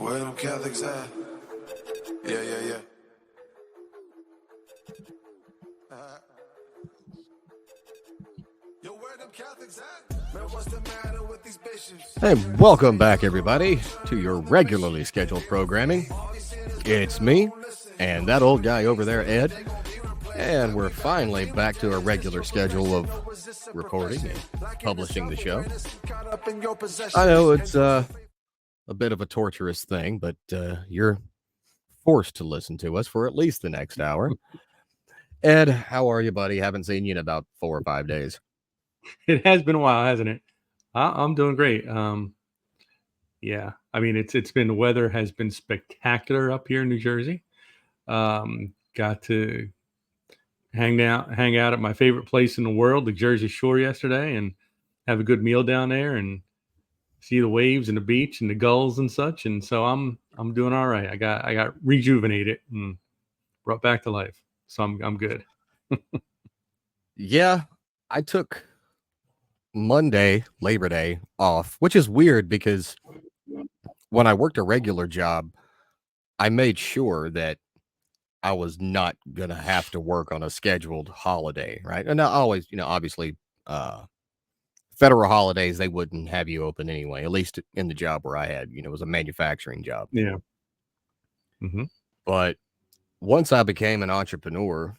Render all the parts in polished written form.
Where them Catholics at? Yeah. Yo, where them Catholics at? Man, what's the matter with these bishops? Hey, welcome back, everybody, to your regularly scheduled programming. It's me and that old guy over there, Ed, and we're finally back to a regular schedule of recording and publishing the show. I know it's a bit of a torturous thing, but you're forced to listen to us for at least the next hour. Ed, how are you, buddy? Haven't seen you in about 4 or 5 days. It has been a while, hasn't it? I'm doing great. Yeah, I mean, it's been, the weather has been spectacular up here in New Jersey. Got to hang out at my favorite place in the world, the Jersey Shore, yesterday, and have a good meal down there and see the waves and the beach and the gulls and such. And so I'm doing all right. I got rejuvenated and brought back to life. So I'm good. Yeah, I took Monday, Labor Day, off, which is weird because when I worked a regular job, I made sure that I was not going to have to work on a scheduled holiday, right? And I always, obviously, federal holidays, they wouldn't have you open anyway, at least in the job where I had, it was a manufacturing job. Yeah. Mm-hmm. But once I became an entrepreneur,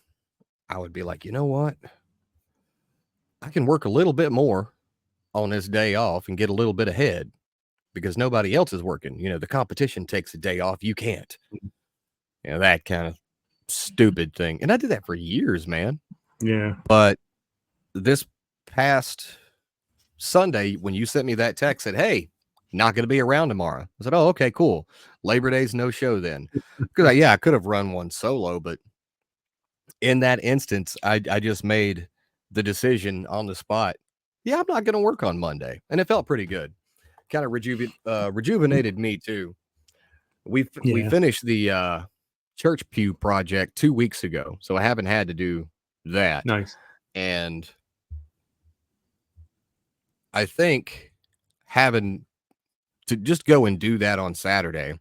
I would be like, you know what? I can work a little bit more on this day off and get a little bit ahead because nobody else is working. The competition takes a day off. You can't. That kind of stupid thing. And I did that for years, man. Yeah. But this past Sunday, when you sent me that text, said, hey, not going to be around tomorrow. I said, oh, okay, cool. Labor Day's no show then. Because I could have run one solo, but in that instance, I just made the decision on the spot. Yeah, I'm not going to work on Monday. And it felt pretty good. Kind of rejuvenated me too. We finished the church pew project 2 weeks ago, so I haven't had to do that. Nice. And I think having to just go and do that on Saturday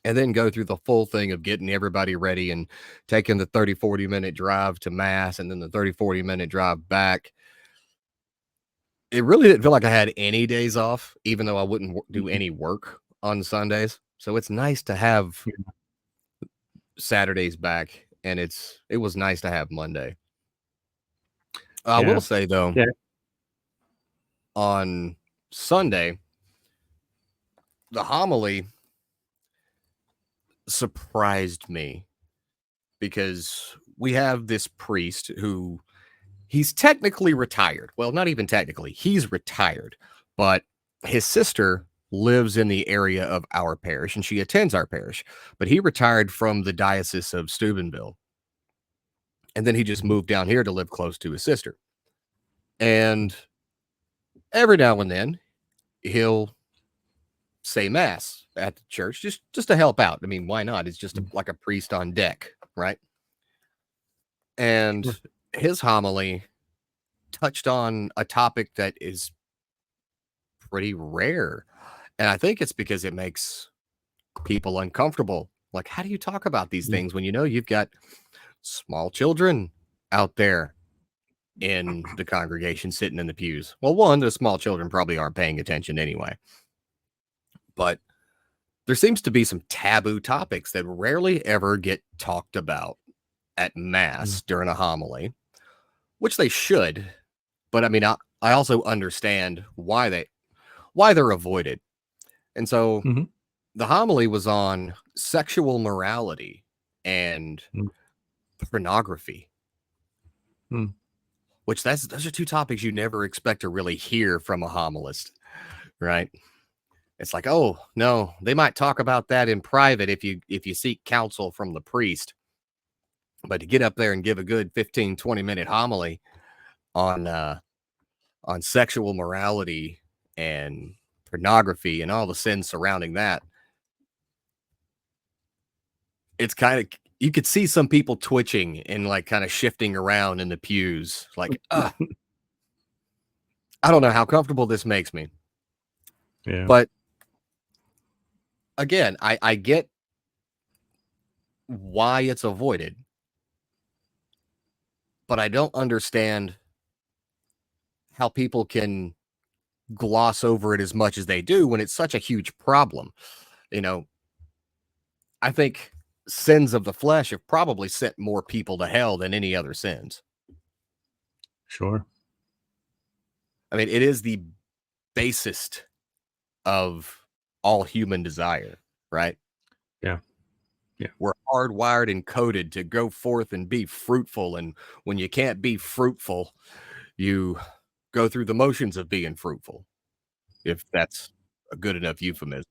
and then go through the full thing of getting everybody ready and taking the 30-40 minute drive to mass and then the 30-40 minute drive back. It really didn't feel like I had any days off, even though I wouldn't do any work on Sundays. So it's nice to have Saturdays back, and it was nice to have Monday. I will say, though, on Sunday, the homily surprised me because we have this priest who he's technically retired. Well, not even technically. He's retired, but his sister lives in the area of our parish, and she attends our parish. But he retired from the Diocese of Steubenville, and then he just moved down here to live close to his sister. And every now and then, he'll say mass at the church just to help out. I mean, why not? It's just like a priest on deck, right? And his homily touched on a topic that is pretty rare. And I think it's because it makes people uncomfortable. Like, how do you talk about these things when you've got small children out there in the congregation sitting in the pews? Well, one, the small children probably aren't paying attention anyway. But there seems to be some taboo topics that rarely ever get talked about at mass during a homily, which they should. But I mean, I also understand why they're avoided. And so the homily was on sexual morality and pornography, which those are two topics you never expect to really hear from a homilist, right? It's like, oh no, they might talk about that in private if you seek counsel from the priest, but to get up there and give a good 15-20 minute homily on sexual morality and pornography and all the sins surrounding that, it's kind of, you could see some people twitching and like kind of shifting around in the pews. Like, I don't know how comfortable this makes me. Yeah. But again, I get why it's avoided, but I don't understand how people can gloss over it as much as they do when it's such a huge problem. You know, I think sins of the flesh have probably sent more people to hell than any other sins. Sure. I mean, it is the basest of all human desire, right? Yeah. Yeah. We're hardwired and coded to go forth and be fruitful. And when you can't be fruitful, you go through the motions of being fruitful, if that's a good enough euphemism.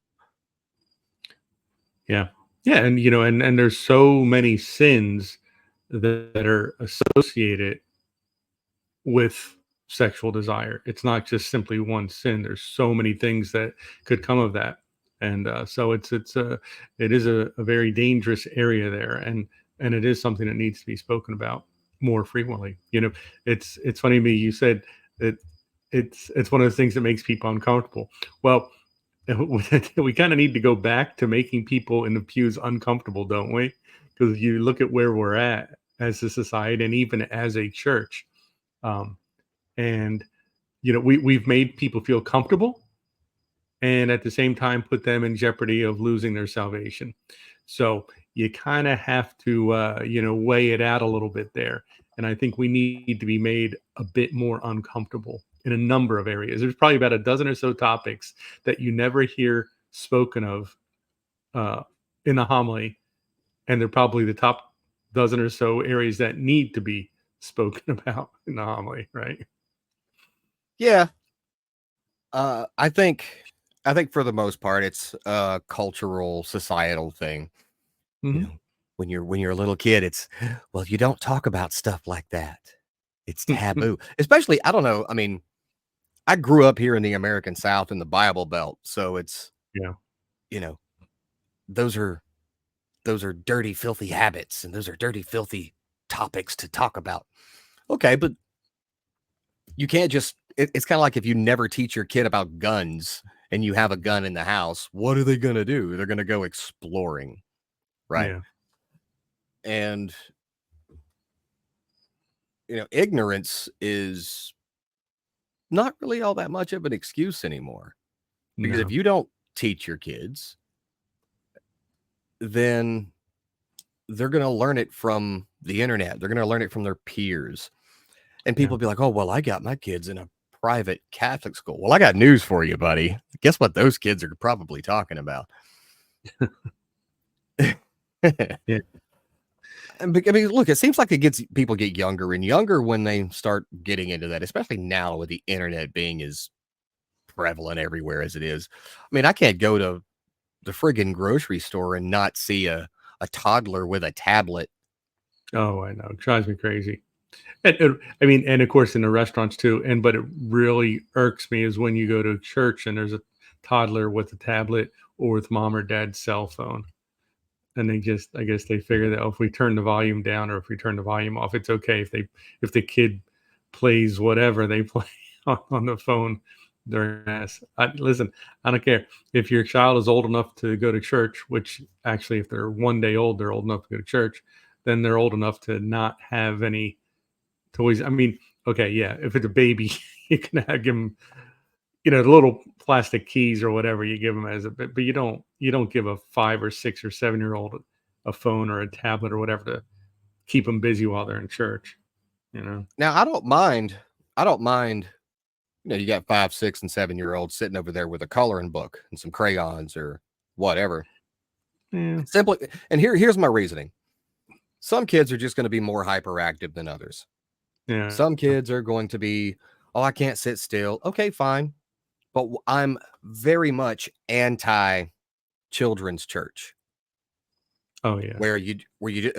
Yeah. Yeah. And, and there's so many sins that are associated with sexual desire. It's not just simply one sin. There's so many things that could come of that. And so it is a very dangerous area there. And it is something that needs to be spoken about more frequently. It's funny to me, you said that it's one of those things that makes people uncomfortable. Well, we kind of need to go back to making people in the pews uncomfortable, don't we? Because you look at where we're at as a society and even as a church. And we've made people feel comfortable and at the same time put them in jeopardy of losing their salvation. So you kind of have to weigh it out a little bit there. And I think we need to be made a bit more uncomfortable in a number of areas. There's probably about a dozen or so topics that you never hear spoken of in the homily, and they're probably the top dozen or so areas that need to be spoken about in the homily, right? Yeah. I think for the most part, it's a cultural, societal thing. You Mm-hmm. know, when you're a little kid, it's, well, you don't talk about stuff like that. It's taboo. Especially, I don't know. I mean, I grew up here in the American South in the Bible Belt, so it's, Yeah. you know, those are dirty, filthy habits, and those are dirty, filthy topics to talk about. Okay, but you can't just. It's kind of like if you never teach your kid about guns and you have a gun in the house, what are they gonna do? They're gonna go exploring, right? Yeah. And ignorance is not really all that much of an excuse anymore. Because if No. you don't teach your kids, then they're going to learn it from the internet. They're going to learn it from their peers. And Yeah. people be like, oh, well, I got my kids in a private Catholic school. Well, I got news for you, buddy. Guess what those kids are probably talking about? Yeah. I mean, look, it seems like people get younger and younger when they start getting into that, especially now with the internet being as prevalent everywhere as it is. I mean, I can't go to the friggin' grocery store and not see a toddler with a tablet. Oh, I know. It drives me crazy. I mean, and of course in the restaurants too. But it really irks me is when you go to church and there's a toddler with a tablet or with mom or dad's cell phone. And I guess they figure that if we turn the volume down or if we turn the volume off, it's okay if the kid plays whatever they play on the phone during mass. Listen, I don't care if your child is old enough to go to church, which actually, if they're 1 day old, they're old enough to go to church. Then they're old enough to not have any toys. I mean, okay, yeah, if it's a baby, you can give them, the little plastic keys or whatever you give them as a bit, but you don't give a 5 or 6 or 7 year old a phone or a tablet or whatever to keep them busy while they're in church. Now, I don't mind. You got 5, 6, and 7 year olds sitting over there with a coloring book and some crayons or whatever. Yeah, Simply, and here's my reasoning. Some kids are just going to be more hyperactive than others. yeah. Some kids are going to be, oh, I can't sit still. Okay, fine. But I'm very much anti children's church. Oh yeah.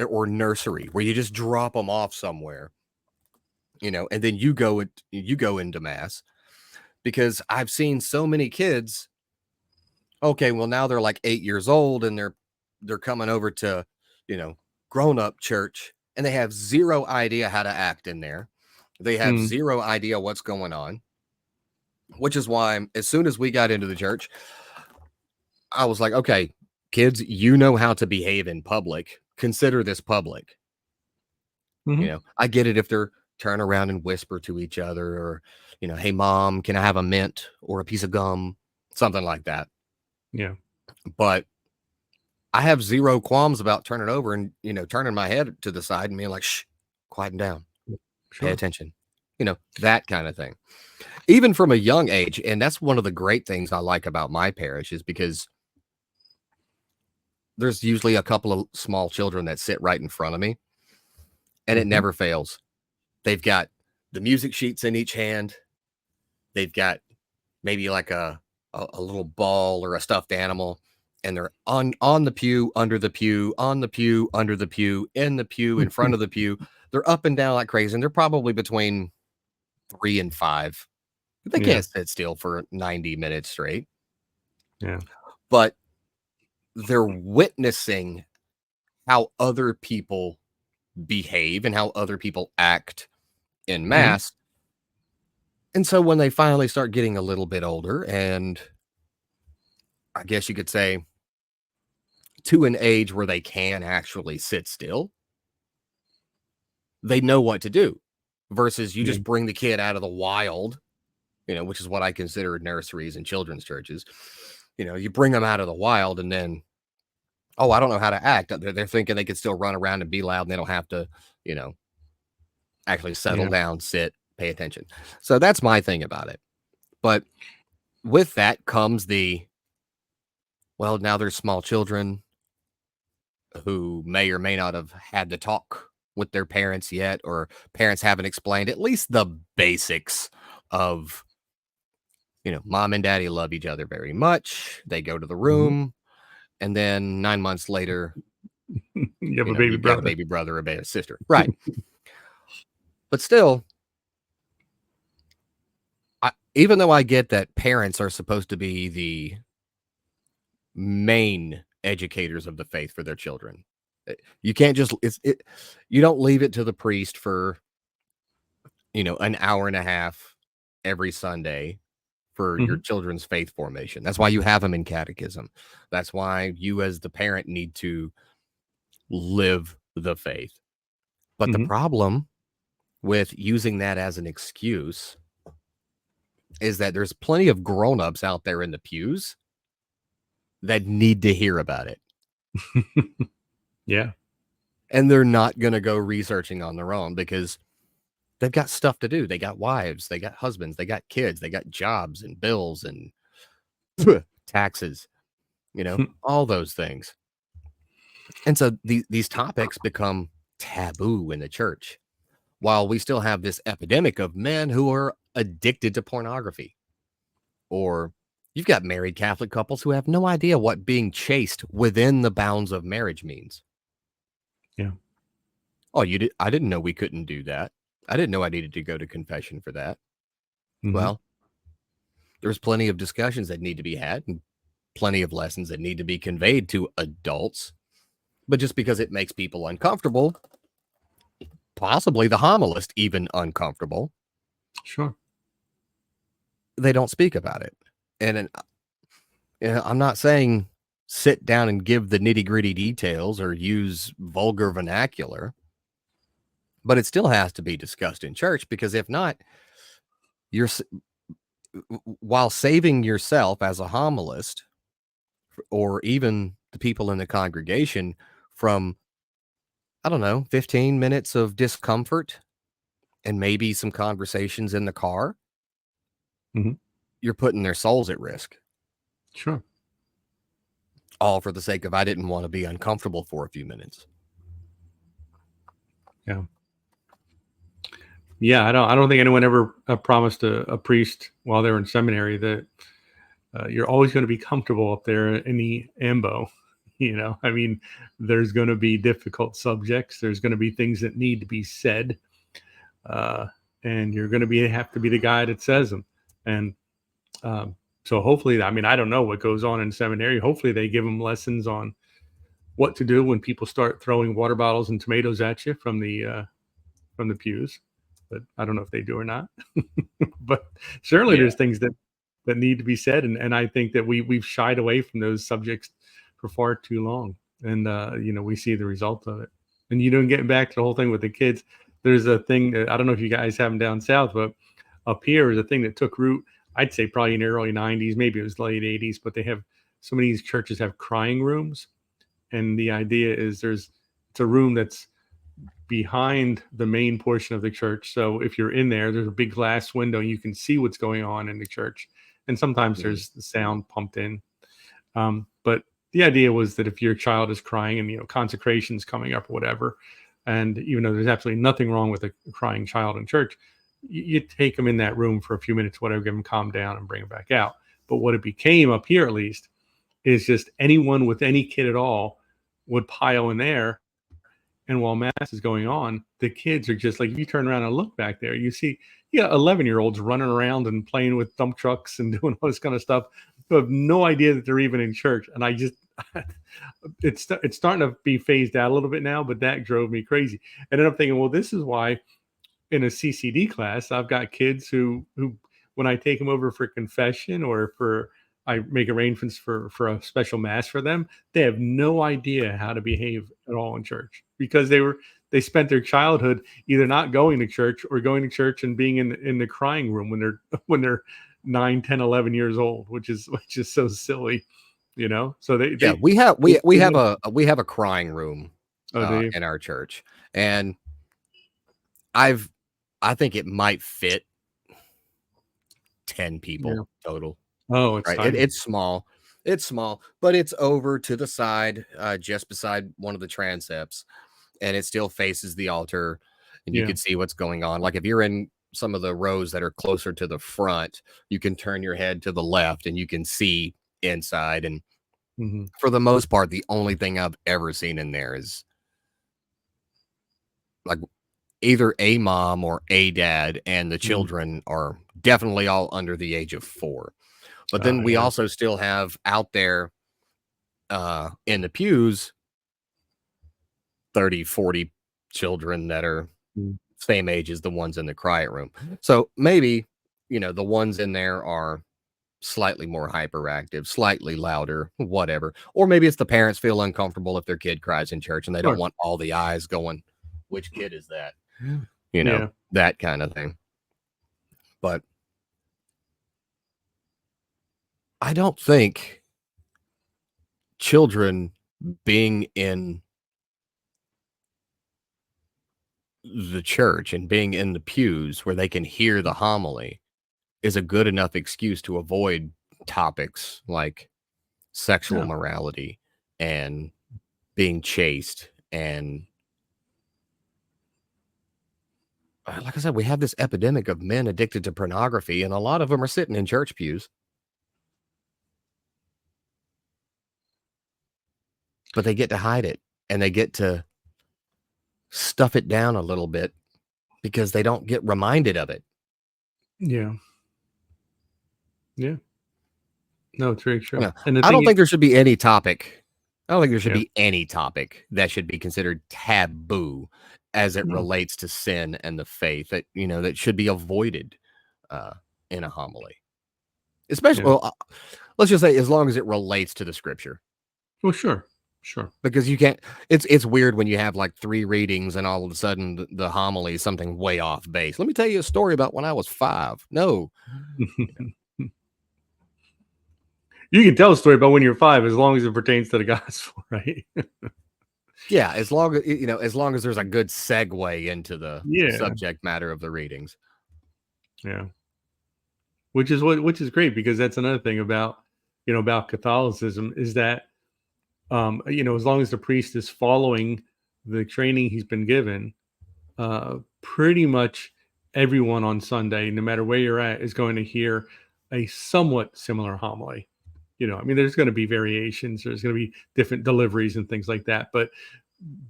Or nursery where you just drop them off somewhere, and then you go into mass, because I've seen so many kids. Okay, well, now they're like 8 years old and they're coming over to, grown up church, and they have zero idea how to act in there. They have Mm, zero idea what's going on, which is why as soon as we got into the church, I was like, okay, kids, you know how to behave in public. Consider this public. Mhm. I get it if they're turn around and whisper to each other, or, hey, mom, can I have a mint or a piece of gum? Something like that. Yeah. But I have zero qualms about turning over and, turning my head to the side and being like, shh, quieten down, pay Sure. attention, that kind of thing. Even from a young age. And that's one of the great things I like about my parish, is because there's usually a couple of small children that sit right in front of me, and it Mhm. never fails. They've got the music sheets in each hand. They've got maybe like a little ball or a stuffed animal, and they're on the pew, under the pew, on the pew, under the pew, in the pew, in front of the pew. They're up and down like crazy, and they're probably between 3 and 5. They Yeah. can't sit still for 90 minutes straight, Yeah. but they're witnessing how other people behave and how other people act in Mhm. mass. And so when they finally start getting a little bit older, and I guess you could say to an age where they can actually sit still, they know what to do, versus you Yeah. just bring the kid out of the wild, which is what I consider nurseries and children's churches. You bring them out of the wild, and then, oh, I don't know how to act. They're thinking they could still run around and be loud, and they don't have to, actually settle Yeah. down, sit, pay attention. So that's my thing about it. But with that comes well, now there's small children who may or may not have had the talk with their parents yet, or parents haven't explained at least the basics of, mom and daddy love each other very much. They go to the Mhm. room, and then 9 months later, You have a baby you've got a brother. baby brother or a baby sister. Right. But still, even though I get that parents are supposed to be the main educators of the faith for their children, you can't just you don't leave it to the priest for, an hour and a half every Sunday for your Mhm. children's faith formation. That's why you have them in catechism. That's why you as the parent need to live the faith. But the Mhm. problem with using that as an excuse is that there's plenty of grown-ups out there in the pews that need to hear about it. Yeah. And they're not going to go researching on their own because they've got stuff to do. They got wives, they got husbands, they got kids, they got jobs and bills and taxes, all those things. And so these topics become taboo in the church, while we still have this epidemic of men who are addicted to pornography. Or you've got married Catholic couples who have no idea what being chaste within the bounds of marriage means. Yeah. Oh, I didn't know we couldn't do that. I didn't know I needed to go to confession for that. Mhm. Well, there's plenty of discussions that need to be had and plenty of lessons that need to be conveyed to adults. But just because it makes people uncomfortable, possibly the homilist even uncomfortable, Sure. they don't speak about it. And I'm not saying sit down and give the nitty-gritty details or use vulgar vernacular, but it still has to be discussed in church, because if not, you're while saving yourself as a homilist, or even the people in the congregation, from, I don't know, 15 minutes of discomfort and maybe some conversations in the car, Mhm. you're putting their souls at risk, Sure. all for the sake of, I didn't want to be uncomfortable for a few minutes. Yeah. Yeah. I don't think anyone ever promised a priest while they were in seminary that you're always going to be comfortable up there in the ambo. I mean, there's going to be difficult subjects. There's going to be things that need to be said, uh, and you're going to have to be the guy that says them. And so hopefully, I mean, I don't know what goes on in seminary. Hopefully, they give them lessons on what to do when people start throwing water bottles and tomatoes at you from the pews. But I don't know if they do or not. But certainly, Yeah. there's things that need to be said, and I think that we've shied away from those subjects for far too long. And, we see the result of it. And, getting back to the whole thing with the kids, there's a thing that I don't know if you guys have them down south, but up here is a thing that took root, I'd say probably in the early 90s, maybe it was late 80s, but some of these churches have crying rooms. And the idea is it's a room that's behind the main portion of the church. So if you're in there, there's a big glass window, you can see what's going on in the church. And sometimes there's the sound pumped in. But the idea was that if your child is crying and, consecration's coming up or whatever, and even though there's absolutely nothing wrong with a crying child in church, you take them in that room for a few minutes, whatever, give them calm down and bring them back out. But what it became up here, at least, is just anyone with any kid at all would pile in there. And while mass is going on, the kids are just like, if you turn around and look back there, you see, 11-year-olds running around and playing with dump trucks and doing all this kind of stuff who have no idea that they're even in church. And I just, it's starting to be phased out a little bit now, but that drove me crazy. And then I'm thinking, well, this is why in a CCD class, I've got kids who when I take them over for confession or I make arrangements for a special mass for them, they have no idea how to behave at all in church because they spent their childhood either not going to church or going to church and being in the crying room when they're 9, 10, 11 years old, which is so silly, So we have a crying room in our church, and I think it might fit 10 people total. Oh, it's right. It's small. It's small, but it's over to the side, just beside one of the transepts, and it still faces the altar, and you can see what's going on. Like if you're in some of the rows that are closer to the front, you can turn your head to the left and you can see inside. And for the most part, the only thing I've ever seen in there is like either a mom or a dad, and the children are definitely all under the age of 4. But then we also still have out there in the pews 30, 40 children that are same age as the ones in the quiet room. So maybe, the ones in there are slightly more hyperactive, slightly louder, whatever. Or maybe it's the parents feel uncomfortable if their kid cries in church and they don't want all the eyes going, which kid is that? That kind of thing. But I don't think children being in the church and being in the pews where they can hear the homily is a good enough excuse to avoid topics like sexual morality and being chaste. And like I said, we have this epidemic of men addicted to pornography, and a lot of them are sitting in church pews. But they get to hide it, and they get to stuff it down a little bit because they don't get reminded of it. Yeah. No, it's very true. Yeah. And I don't think there should be any topic. I don't think there should be any topic that should be considered taboo as it relates to sin and the faith that, that should be avoided in a homily. Especially, let's just say as long as it relates to the scripture. Well, sure. Because you can't, it's weird when you have like 3 readings and all of a sudden the homily is something way off base. Let me tell you a story about when I was 5. No. You can tell a story about when you're 5 as long as it pertains to the gospel, right? Yeah, as long as there's a good segue into the subject matter of the readings. Yeah. Which is great, because that's another thing about Catholicism is that as long as the priest is following the training he's been given, pretty much everyone on Sunday, no matter where you're at, is going to hear a somewhat similar homily. There's going to be variations, there's going to be different deliveries and things like that. But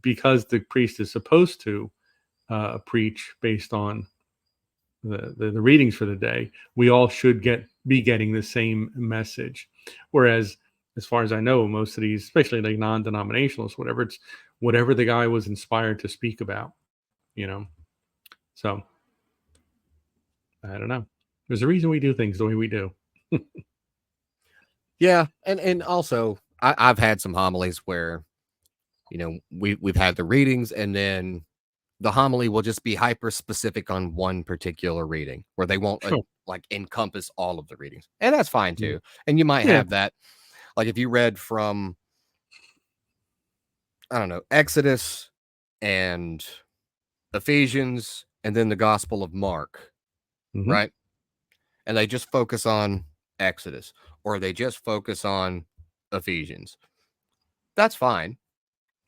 because the priest is supposed to preach based on the readings for the day, we all should be getting the same message. Whereas, as far as I know, most of these, especially like non-denominationalists, it's whatever the guy was inspired to speak about, So I don't know. There's a reason we do things the way we do. Yeah, and also I've had some homilies where, we've had the readings, and then the homily will just be hyper specific on one particular reading where they won't Sure. like encompass all of the readings. And that's fine Yeah. too. And you might Yeah. have that, like if you read from, I don't know, Exodus and Ephesians and then the Gospel of Mark, Mhm. right? And they just focus on Exodus or they just focus on Ephesians. That's fine.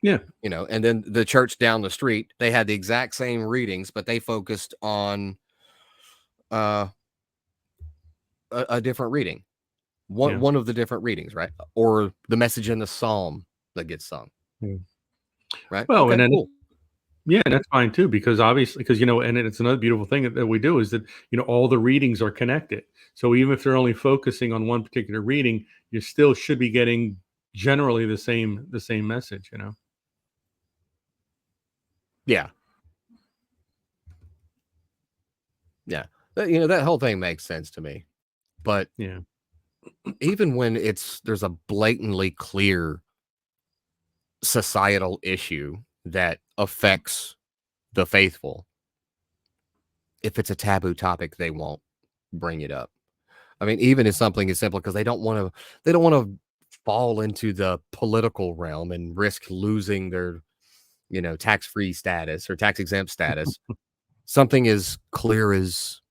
Yeah. And then the church down the street, they had the exact same readings, but they focused on uh a different reading. One Yeah. one of the different readings, right? Or the message in the psalm that gets sung, Yeah. right? Well, and Okay, then cool. yeah, and that's fine too, because obviously, because and it's another beautiful thing that we do is that all the readings are connected. So even if they're only focusing on one particular reading, you still should be getting generally the same message. Yeah. Yeah. That whole thing makes sense to me. But Yeah. even when there's a blatantly clear societal issue that affects the faithful, if it's a taboo topic, they won't bring it up. I mean, even if something is simple because they don't want to fall into the political realm and risk losing their, tax-free status or tax-exempt status. Something as clear as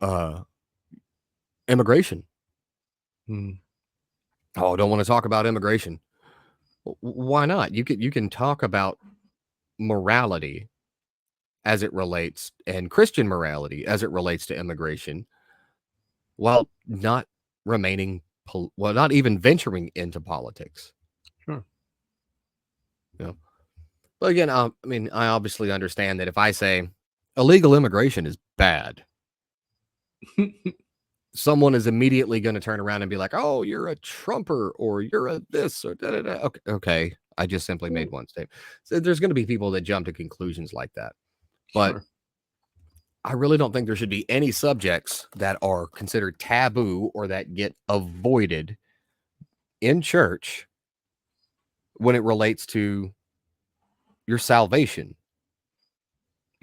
uh immigration. Mm. Oh, don't want to talk about immigration. Why not? You can talk about morality as it relates and Christian morality as it relates to immigration while not not even venturing into politics. Sure. You know? But again, I mean, I obviously understand that if I say illegal immigration is bad, someone is immediately going to turn around and be like, "Oh, you're a Trumper, or you're a this, or da da da." Okay, okay. I just simply made one statement. So there's going to be people that jump to conclusions like that, but Sure. I really don't think there should be any subjects that are considered taboo or that get avoided in church when it relates to your salvation.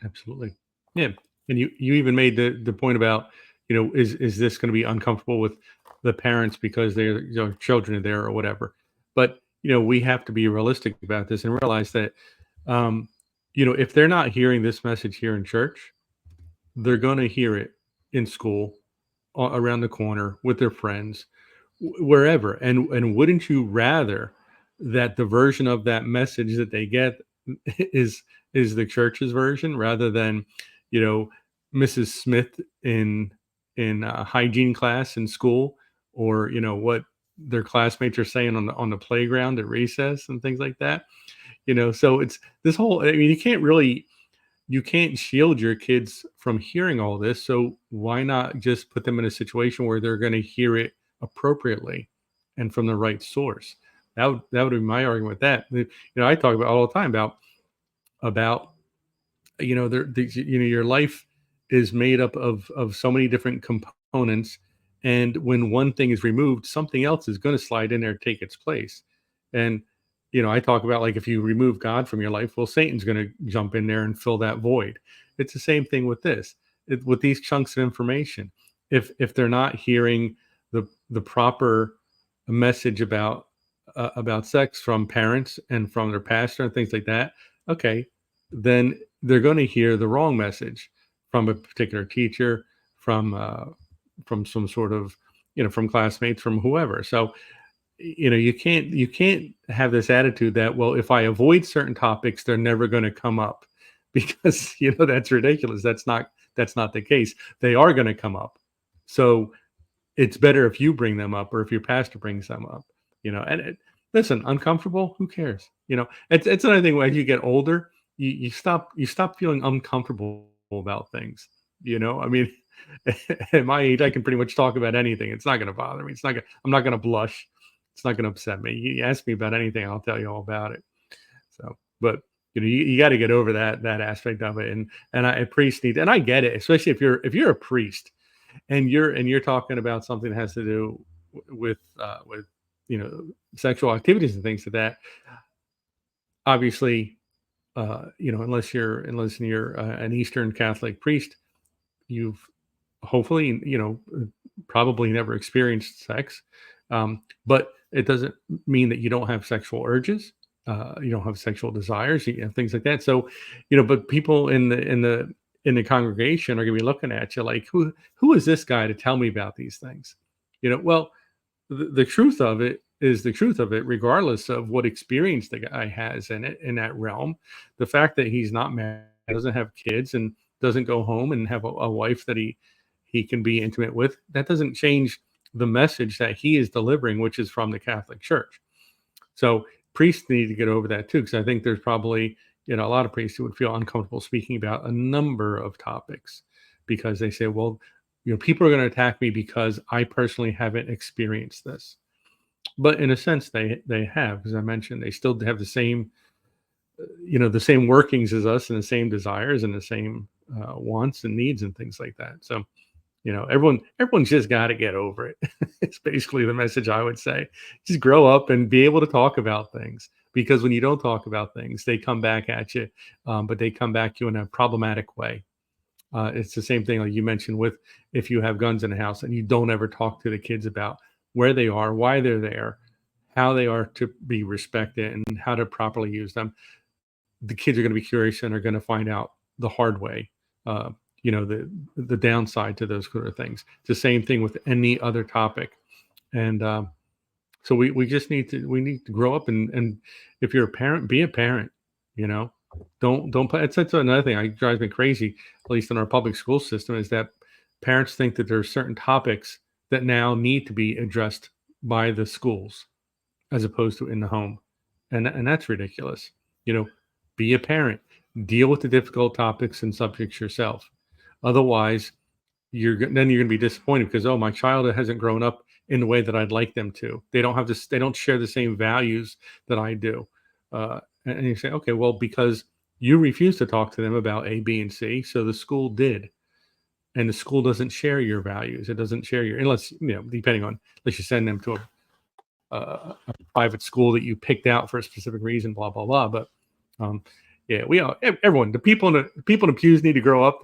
Absolutely. Yeah. And you even made the point about, is this going to be uncomfortable with the parents because their children are there or whatever. But, we have to be realistic about this and realize that um, if they're not hearing this message here in church, they're going to hear it in school, around the corner with their friends, wherever. And wouldn't you rather that the version of that message that they get is the church's version rather than, you know, Mrs. Smith in hygiene class in school, or what their classmates are saying on the playground at recess and things like that. So it's this whole. I mean, you can't shield your kids from hearing all this. So why not just put them in a situation where they're going to hear it appropriately and from the right source? That would be my argument with that. I talk about all the time about your life is made up of so many different components, and when one thing is removed, something else is going to slide in there and take its place. And I talk about, like, if you remove God from your life, well, Satan's going to jump in there and fill that void. It's the same thing with this, with these chunks of information. If they're not hearing the proper message about sex from parents and from their pastor and things like that, okay, then they're going to hear the wrong message from a particular teacher, from some sort of, from classmates, from whoever. So you can't have this attitude that, well, if I avoid certain topics, they're never going to come up, because that's ridiculous. That's not the case. They are going to come up. So it's better if you bring them up, or if your pastor brings them up. Listen, uncomfortable, who cares? It's another thing. As you get older, you stop feeling uncomfortable about things. I mean, at my age, I can pretty much talk about anything. It's not going to bother me. I'm not going to blush. It's not going to upset me. You ask me about anything, I'll tell you all about it. So, but you got to get over that aspect of it. And a priest need, and I get it, especially if you're a priest and you're talking about something that has to do with sexual activities and things like that. Obviously, unless you're an Eastern Catholic priest, you've hopefully, probably never experienced sex. But it doesn't mean that you don't have sexual urges. You don't have sexual desires, things like that. So, but people in the congregation are going to be looking at you like, who is this guy to tell me about these things? Well, the truth of it is the truth of it, regardless of what experience the guy has in that realm. The fact that he's not married, doesn't have kids, and doesn't go home and have a wife that he can be intimate with, that doesn't change the message that he is delivering, which is from the Catholic Church. So priests need to get over that too, because I think there's probably a lot of priests who would feel uncomfortable speaking about a number of topics because they say, well, people are going to attack me because I personally haven't experienced this. But in a sense, they have, as I mentioned, they still have the same, the same workings as us, and the same desires, and the same wants and needs and things like that. So, everyone's just got to get over it. It's basically the message I would say. Just grow up and be able to talk about things, because when you don't talk about things, they come back at you, but they come back to you in a problematic way. It's the same thing like you mentioned with if you have guns in the house and you don't ever talk to the kids about where they are, why they're there, how they are to be respected, and how to properly use them. The kids are going to be curious and are going to find out the hard way. The downside to those sort of things. It's the same thing with any other topic, and so we just need to grow up, and if you're a parent, be a parent. Don't play. That's another thing that drives me crazy, at least in our public school system, is that parents think that there are certain topics that now need to be addressed by the schools as opposed to in the home, and that's ridiculous. Be a parent, deal with the difficult topics and subjects yourself. Otherwise, you're going to be disappointed because, oh, my child hasn't grown up in the way that I'd like them to. They don't have this. They don't share the same values that I do. And you say, okay, well, because you refuse to talk to them about A, B, and C, so the school did, and the school doesn't share your values. It doesn't share unless unless you send them to a private school that you picked out for a specific reason, blah blah blah. But everyone, the people in the pews need to grow up.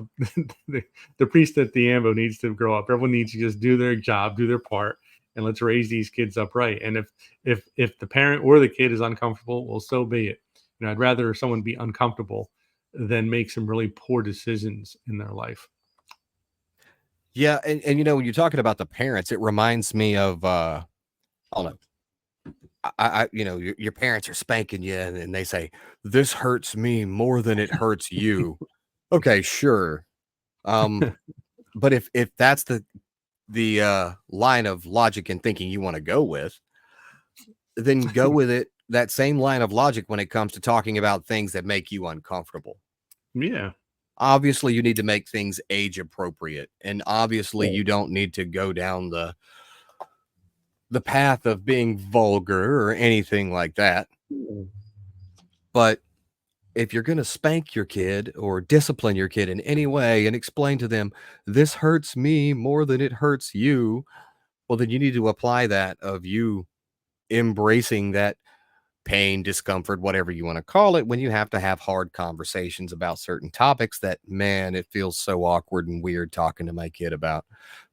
The priest at the ambo needs to grow up. Everyone needs to just do their job, do their part, and let's raise these kids up right. And if the parent or the kid is uncomfortable, well, so be it. I'd rather someone be uncomfortable than make some really poor decisions in their life. Yeah, and when you're talking about the parents, it reminds me of I don't know. Your parents are spanking you, and they say, "This hurts me more than it hurts you." Okay, sure. But if that's the line of logic and thinking you want to go with, then go with it. That same line of logic when it comes to talking about things that make you uncomfortable. Yeah. Obviously, you need to make things age appropriate, and obviously, you don't need to go down the path of being vulgar or anything like that. But if you're going to spank your kid or discipline your kid in any way and explain to them, this hurts me more than it hurts you, well, then you need to apply that of you embracing that pain, discomfort, whatever you want to call it, when you have to have hard conversations about certain topics that, man, it feels so awkward and weird talking to my kid about.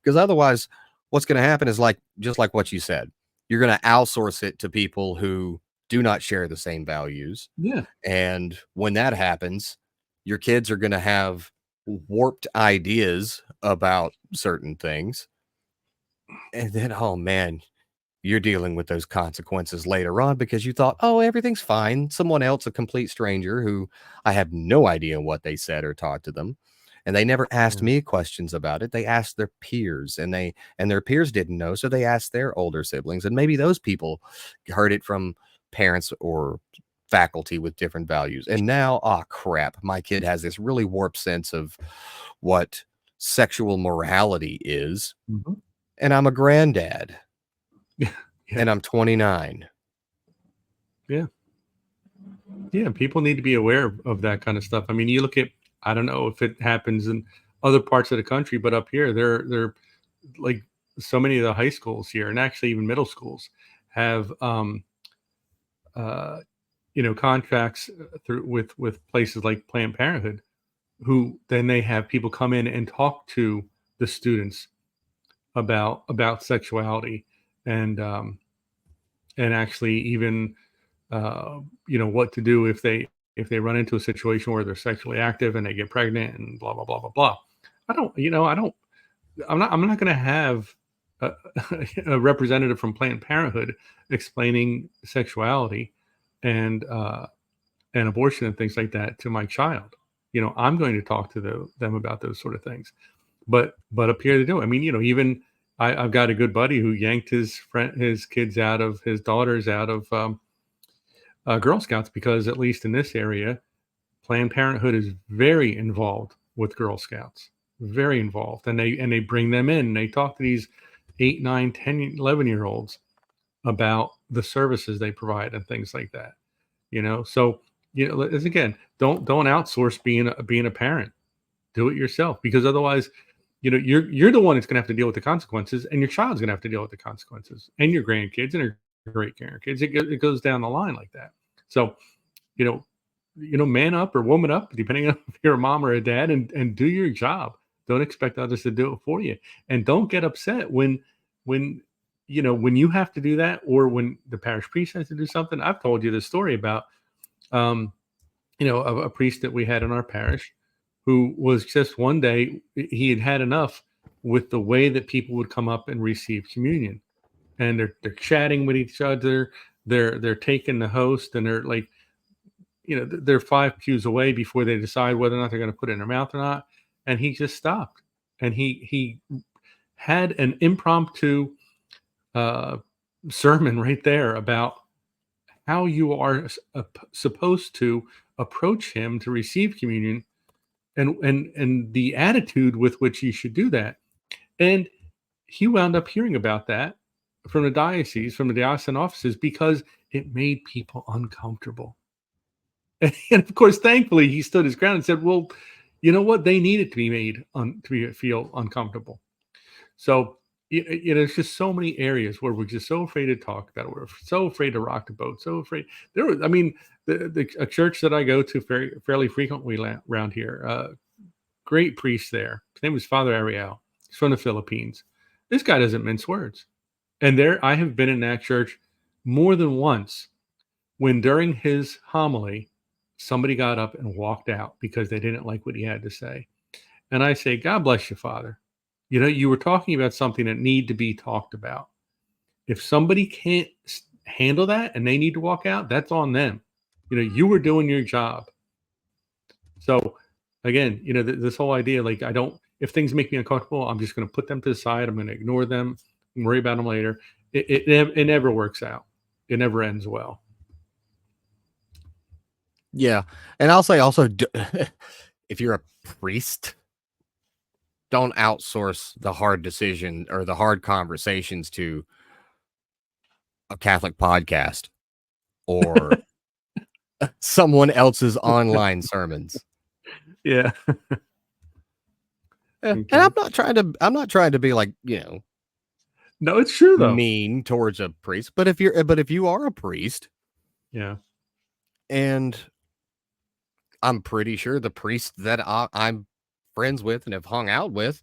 Because otherwise, what's going to happen is just like what you said, you're going to outsource it to people who do not share the same values. Yeah. And when that happens, your kids are going to have warped ideas about certain things. And then, oh man, you're dealing with those consequences later on because you thought, oh, everything's fine. Someone else, a complete stranger who I have no idea what they said or taught to them. And they never asked me questions about it. They asked their peers, and their peers didn't know. So they asked their older siblings, and maybe those people heard it from parents or faculty with different values. And now, oh crap, my kid has this really warped sense of what sexual morality is. Mm-hmm. And I'm a granddad. Yeah. And I'm 29. Yeah. Yeah. People need to be aware of that kind of stuff. I mean, you look at, I don't know if it happens in other parts of the country, but up here, they're like so many of the high schools here, and actually even middle schools, have contracts with places like Planned Parenthood, who then they have people come in and talk to the students about sexuality and actually even what to do if they run into a situation where they're sexually active and they get pregnant and blah blah blah blah blah. I'm not going to have a, a representative from Planned Parenthood explaining sexuality and abortion and things like that to my child. I'm going to talk to them about those sort of things. But up here they do. I mean, even I've got a good buddy who yanked his daughters out of Girl Scouts, because at least in this area, Planned Parenthood is very involved with Girl Scouts, very involved, and they bring them in. And they talk to these 8, 9, 10, 11-year-olds about the services they provide and things like that. So again, don't outsource being a parent. Do it yourself, because otherwise, you're the one that's going to have to deal with the consequences, and your child's going to have to deal with the consequences, and your grandkids and your great grandkids. It goes down the line like that. So, man up or woman up, depending on if you're a mom or a dad, and do your job. Don't expect others to do it for you, and don't get upset when you have to do that, or when the parish priest has to do something. I've told you this story about, a priest that we had in our parish, who was just one day, he had enough with the way that people would come up and receive communion, and they're chatting with each other. They're taking the host, and they're like, they're 5 pews away before they decide whether or not they're going to put it in their mouth or not. And he just stopped, and he had an impromptu sermon right there about how you are supposed to approach him to receive communion, and the attitude with which you should do that. And he wound up hearing about that from the diocesan offices, because it made people uncomfortable. And of course, thankfully, he stood his ground and said, well, you know what? They need it to be made feel uncomfortable. So, there's just so many areas where we're just so afraid to talk about it. We're so afraid to rock the boat. So afraid. A church that I go to fairly frequently around here, great priest there. His name was Father Ariel. He's from the Philippines. This guy doesn't mince words. And I have been in that church more than once when during his homily, somebody got up and walked out because they didn't like what he had to say. And I say, God bless you, Father. You were talking about something that need to be talked about. If somebody can't handle that and they need to walk out, that's on them. You were doing your job. So again, this whole idea, like, if things make me uncomfortable, I'm just going to put them to the side. I'm going to ignore them and worry about them later. It never works out. It never ends well. Yeah. And I'll say also, if you're a priest, don't outsource the hard decision or the hard conversations to a Catholic podcast or someone else's online sermons. Yeah. And I'm not trying to be like, no, it's true though, mean towards a priest, but if you are a priest, yeah, and I'm pretty sure the priest that I'm friends with and have hung out with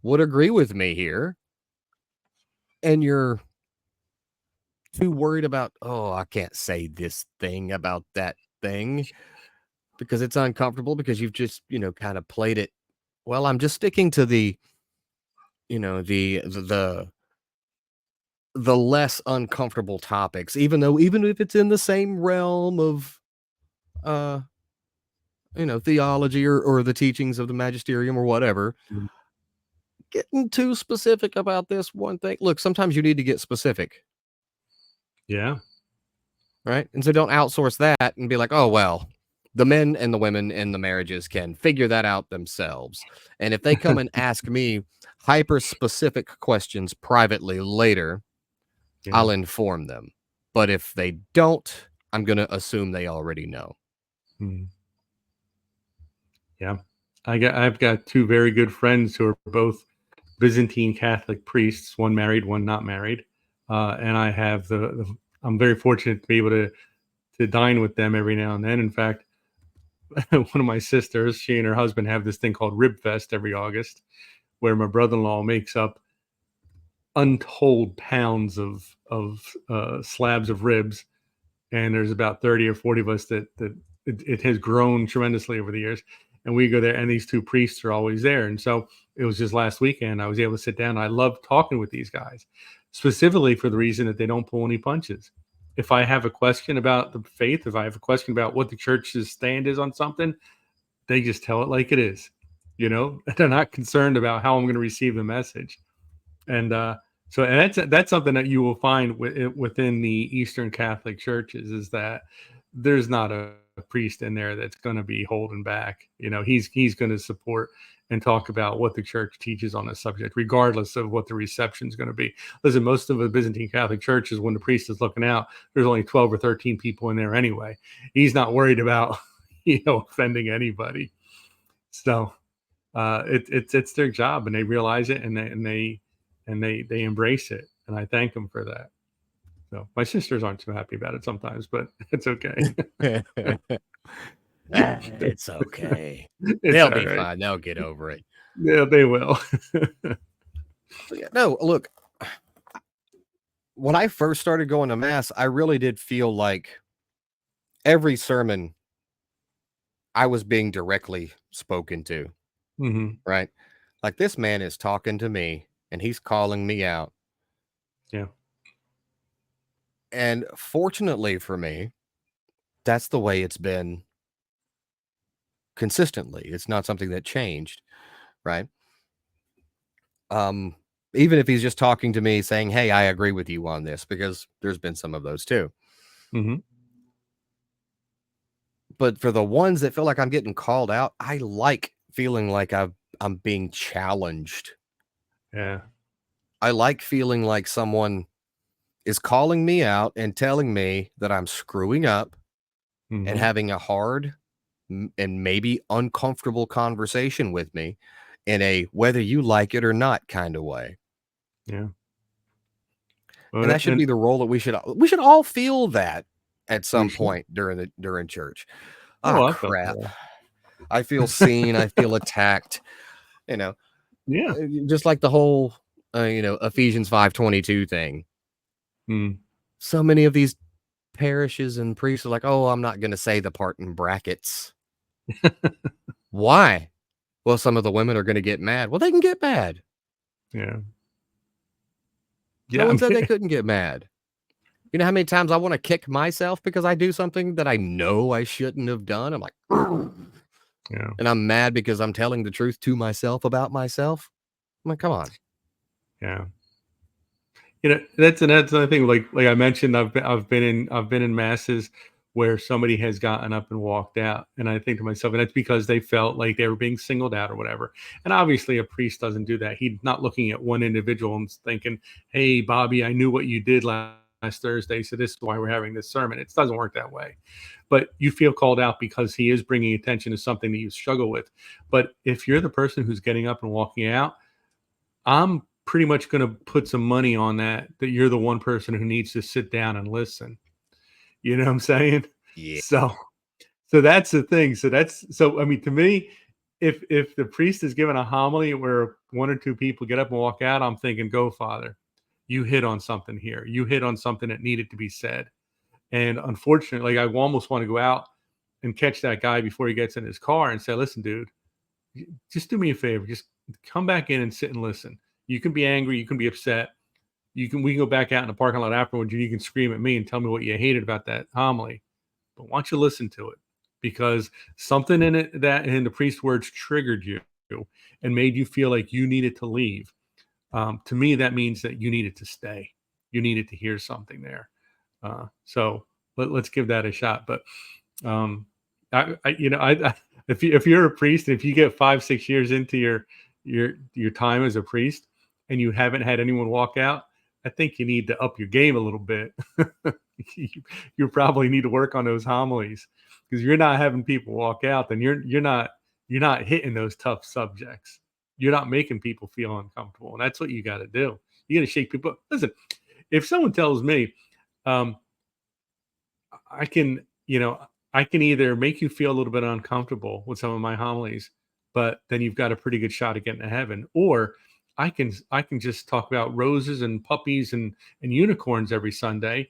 would agree with me here, and you're too worried about, I can't say this thing about that thing because it's uncomfortable, because you've just, kind of played it. Well, I'm just sticking to the less uncomfortable topics, even if it's in the same realm of theology or the teachings of the magisterium or whatever. Mhm. Getting too specific about this one thing. Look, sometimes you need to get specific. Yeah. Right. And so don't outsource that and be like, oh, well, the men and the women in the marriages can figure that out themselves. And if they come and ask me hyper specific questions privately later, Yeah. I'll inform them. But if they don't, I'm going to assume they already know. Yeah. I've got 2 very good friends who are both Byzantine Catholic priests, one married, one not married. and I have I'm very fortunate to be able to dine with them every now and then. In fact, one of my sisters, she and her husband have this thing called Rib Fest every August, where my brother-in-law makes up untold pounds of slabs of ribs, and there's about 30 or 40 of us that it has grown tremendously over the years. And we go there, and these two priests are always there. And so it was just last weekend I was able to sit down. I love talking with these guys, specifically for the reason that they don't pull any punches. If I have a question about the faith, if I have a question about what the church's stand is on something, they just tell it like it is. They're not concerned about how I'm going to receive the message. And that's something that you will find within the Eastern Catholic churches, is that there's not a priest in there that's going to be holding back. He's going to support and talk about what the church teaches on a subject, regardless of what the reception is going to be. Listen, most of the Byzantine Catholic churches, when the priest is looking out, there's only 12 or 13 people in there anyway. He's not worried about offending anybody. So it's their job, and they realize it, and they embrace it, and I thank them for that. So my sisters aren't too happy about it sometimes, but it's okay. It's okay. It's They'll all be right. fine. They'll get over it. Yeah, they will. No, look, when I first started going to mass, I really did feel like every sermon I was being directly spoken to, hmm right? Like, this man is talking to me and he's calling me out. Yeah. And fortunately for me, that's the way it's been consistently. It's not something that changed, right? Even if he's just talking to me saying, "Hey, I agree with you on this," because there's been some of those too. hmm But for the ones that feel like I'm getting called out, I like feeling like I'm being challenged. Yeah. I like feeling like someone is calling me out and telling me that I'm screwing up and hmm having a hard and maybe uncomfortable conversation with me in a whether you like it or not kind of way. Yeah. And Well, that should be the role that we should all feel that at we some should. point during church. Ah, Oh, I felt crap. that. I feel seen. I feel attacked. You know, Yeah. just like the whole, Ephesians 5:22 thing. Mm. So many of these parishes and priests are like, "Oh, I'm not going to say the part in brackets." Why? Well, some of the women are going to get mad. Well, they can get mad. Yeah. No Yeah. one said they couldn't get mad. You know how many times I want to kick myself because I do something that I know I shouldn't have done? I'm like, Yeah. and I'm mad because I'm telling the truth to myself about myself. I'm like, come on. Yeah. That's another thing. Like I mentioned, I've been in masses where somebody has gotten up and walked out, and I think to myself, and that's because they felt like they were being singled out or whatever. And obviously, a priest doesn't do that. He's not looking at one individual and thinking, "Hey, Bobby, I knew what you did last Thursday, so this is why we're having this sermon." It doesn't work that way. But you feel called out because he is bringing attention to something that you struggle with. But if you're the person who's getting up and walking out, I'm pretty much going to put some money on that you're the one person who needs to sit down and listen. You know what I'm saying? Yeah. So that's the thing. So I mean, to me, if the priest is giving a homily where one or two people get up and walk out, I'm thinking, go, Father, you hit on something here. You hit on something that needed to be said. And unfortunately, I almost want to go out and catch that guy before he gets in his car and say, listen, dude, just do me a favor. Just come back in and sit and listen. You can be angry. You can be upset. We can go back out in the parking lot afterwards and you can scream at me and tell me what you hated about that homily. But why don't you listen to it? Because something in it that in the priest's words triggered you and made you feel like you needed to leave. To me, that means that you needed to stay. You needed to hear something there. So let's give that a shot. But if you're a priest, if you get 5-6 years into your time as a priest and you haven't had anyone walk out, I think you need to up your game a little bit. You probably need to work on those homilies, because you're not having people walk out, then you're not hitting those tough subjects. You're not making people feel uncomfortable, and that's what you got to do. You got to shake people up. Listen, if someone tells me, um, I can, I can either make you feel a little bit uncomfortable with some of my homilies, but then you've got a pretty good shot at getting to heaven, or I can just talk about roses and puppies and unicorns every Sunday,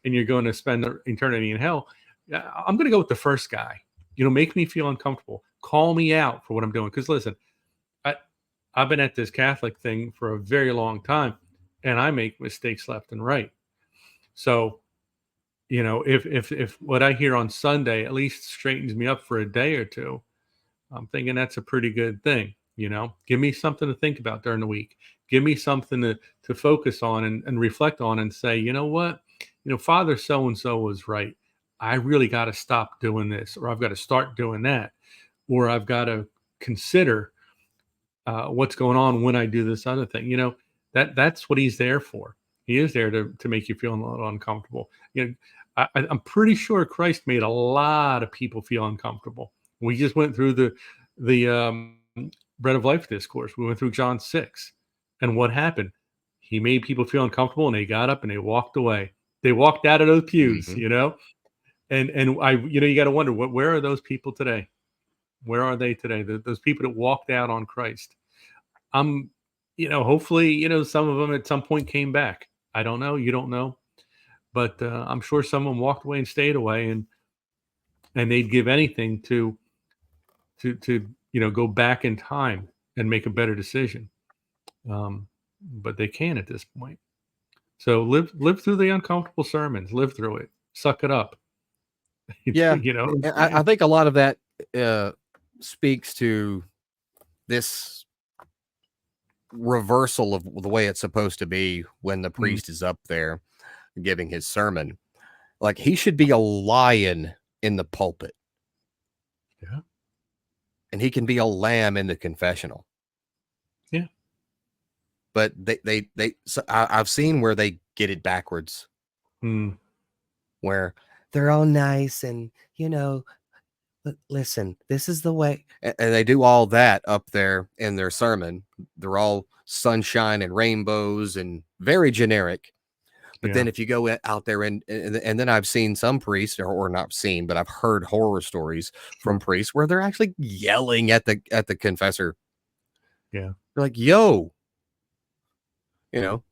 and you're going to spend eternity in hell. I'm going to go with the first guy. Make me feel uncomfortable. Call me out for what I'm doing. Because listen, I I've been at this Catholic thing for a very long time, and I make mistakes left and right. So if what I hear on Sunday at least straightens me up for a day or two, I'm thinking that's a pretty good thing. Give me something to think about during the week. Give me something to focus on and reflect on and say, you know what? Father so and so was right. I really got to stop doing this, or I've got to start doing that, or I've got to consider what's going on when I do this other thing. That's what he's there for. He is there to make you feel a little uncomfortable. I'm pretty sure Christ made a lot of people feel uncomfortable. We just went through the bread of life discourse. We went through John 6, and what happened? He made people feel uncomfortable, and they got up and they walked away. They walked out of those pews, Mhm. And I, you got to wonder, where are those people today? Where are they today? Those people that walked out on Christ. Hopefully, some of them at some point came back. I don't know. You don't know, but I'm sure some of them walked away and stayed away, and they'd give anything to go back in time and make a better decision. But they can't at this point. So live through the uncomfortable sermons. Live through it. Suck it up. Yeah, You know what I'm and I saying? think a lot of that speaks to this reversal of the way it's supposed to be when the Mm, priest is up there giving his sermon. Like, he should be a lion in the pulpit, yeah. and he can be a lamb in the confessional. Yeah. But I've seen where they get it backwards, Mm, where they're all nice and listen, this is the way, and they do all that up there in their sermon. They're all sunshine and rainbows and very generic. But yeah. then if you go out there and then I've seen some priests, or not seen, but I've heard horror stories from Sure. priests where they're actually yelling at the confessor. Yeah. They're like, "Yo, you know,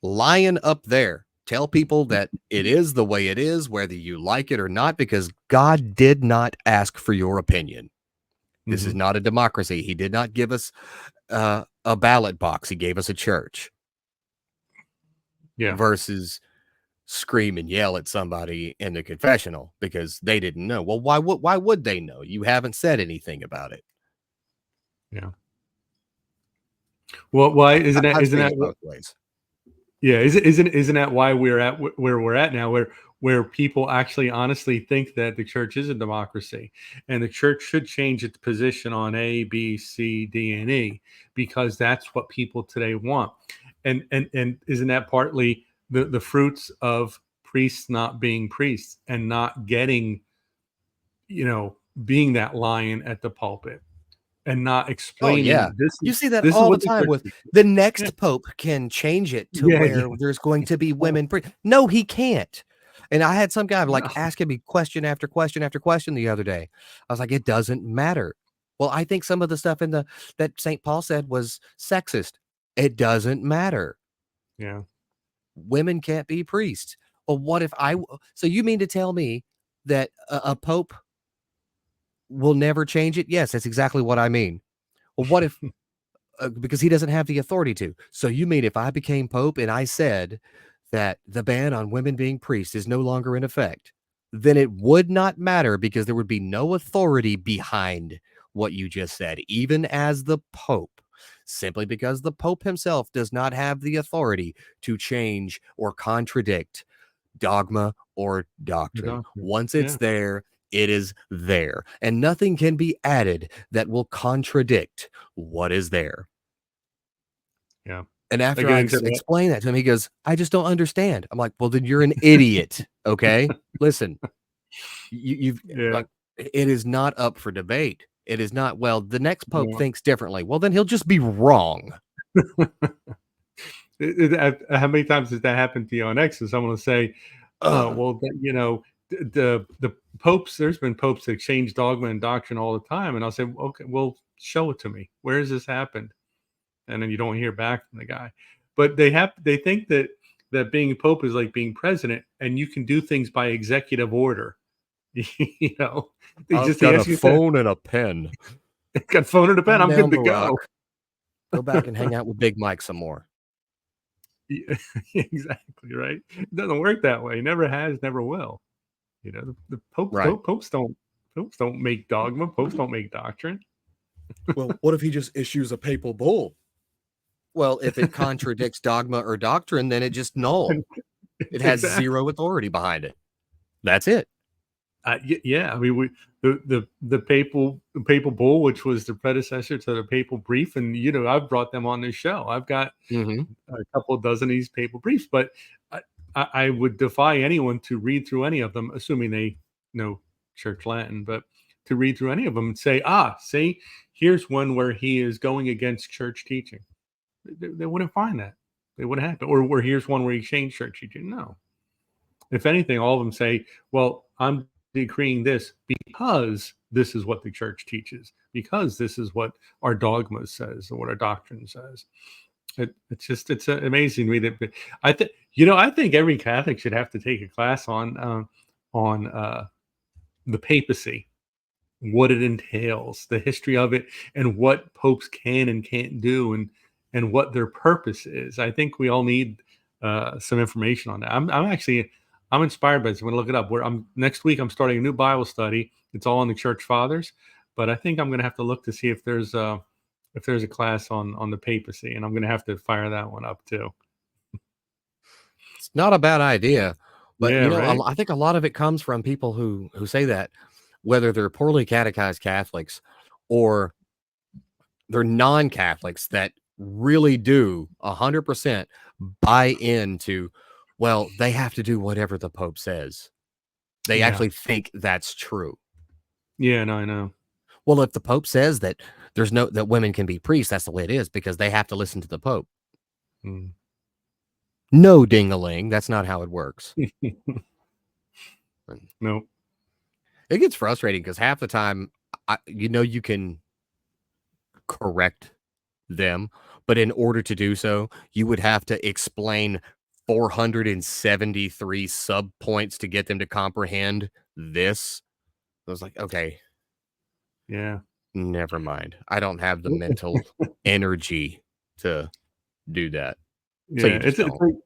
lion up there. Tell people that it is the way it is, whether you like it or not, because God did not ask for your opinion. This is Hmm. not a democracy. He did not give us a ballot box. He gave us a church." Yeah. Versus scream and yell at somebody in the confessional because they didn't know. Well, why would they know? You haven't said anything about it. Yeah. Well, why I've isn't seen that it both ways. yeah, isn't that why we're at where we're at now, where people actually honestly think that the church is a democracy, and the church should change its position on A, B, C, D, and E, because that's what people today want. And isn't that partly the fruits of priests not being priests and not getting, being that lion at the pulpit and not Oh yeah. explaining this You is see that this is all the what the time church with is. the Yeah. next pope can change it to Yeah, where yeah. there's going to be women. No, he can't. And I had some guy like No. asking me question after question after question the other day. I was like, it doesn't matter. Well, I think some of the stuff in the that St. Paul said was sexist. It doesn't matter. Yeah. Women can't be priests. Well, what if so you mean to tell me that a pope will never change it? Yes, that's exactly what I mean. Well, what if because he doesn't have the authority to. So you mean if I became pope and I said that the ban on women being priests is no longer in effect, then it would not matter because there would be no authority behind what you just said, even as the pope, simply because the pope himself does not have the authority to change or contradict dogma or The doctrine. doctrine. Once it's Yeah. there, it is there, and nothing can be added that will contradict what is there. Yeah. And after I Again, to that. explain that to him, he goes, "I just don't understand." I'm like, "Well, then you're an idiot, okay? Listen, you've Yeah. like, it is not up for debate. It is not, well, the next pope No. thinks differently. Well, then he'll just be wrong." How many times has that happened to you on X? And someone will say, "Oh, well, the popes. There's been popes that exchange dogma and doctrine all the time." And I'll say, "Okay, well, show it to me. Where has this happened?" And then you don't hear back from the guy. But they think that being a pope is like being president, and you can do things by executive order. You know, they I've just got a ask you to phone and a pen. got phone and a pen. Calm I'm good down, to go. Barack. Go back and hang out with Big Mike some more. Yeah, exactly right. It doesn't work that way. Never has, never will. You know, the popes Right. popes don't make dogma. Popes don't make doctrine. Well, what if he just issues a papal bull? Well, if it contradicts dogma or doctrine, then it just null. It has Exactly. zero authority behind it. That's it. Yeah, I mean, the papal bull, which was the predecessor to the papal brief, and I've brought them on this show. I've got Mhm. a couple dozen of these papal briefs, but I would defy anyone to read through any of them, assuming they know Church Latin, but to read through any of them and say, see, here's one where he is going against church teaching. They wouldn't find that. They wouldn't have to. Or where here's one where he changed church teaching. No. If anything, all of them say, well, I'm decreeing this because this is what the church teaches, because this is what our dogma says or what our doctrine says. It's amazing to me that I think every Catholic should have to take a class on the papacy, what it entails, the history of it, and what popes can and can't do, and what their purpose is. I think we all need some information on that. I'm inspired by this. I'm going to look it up. Next week I'm starting a new Bible study. It's all on the Church Fathers, but I think I'm going to have to look to see if there's a class on the papacy, and I'm going to have to fire that one up too. It's not a bad idea, but Yeah, right. I think a lot of it comes from people who say that, whether they're poorly catechized Catholics or they're non-Catholics that really do 100% buy into, well, they have to do whatever the Pope says. They Yeah. actually think that's true. Yeah, no, I know. Well, if the Pope says that that women can be priests, that's the way it is because they have to listen to the Pope. Mm. No, ding-a-ling. That's not how it works. No. It gets frustrating because half the time, you can correct them, but in order to do so, you would have to explain 473 sub points to get them to comprehend this. I was like, okay, Yeah. never mind. I don't have the mental energy to do that. So Yeah. you just don't.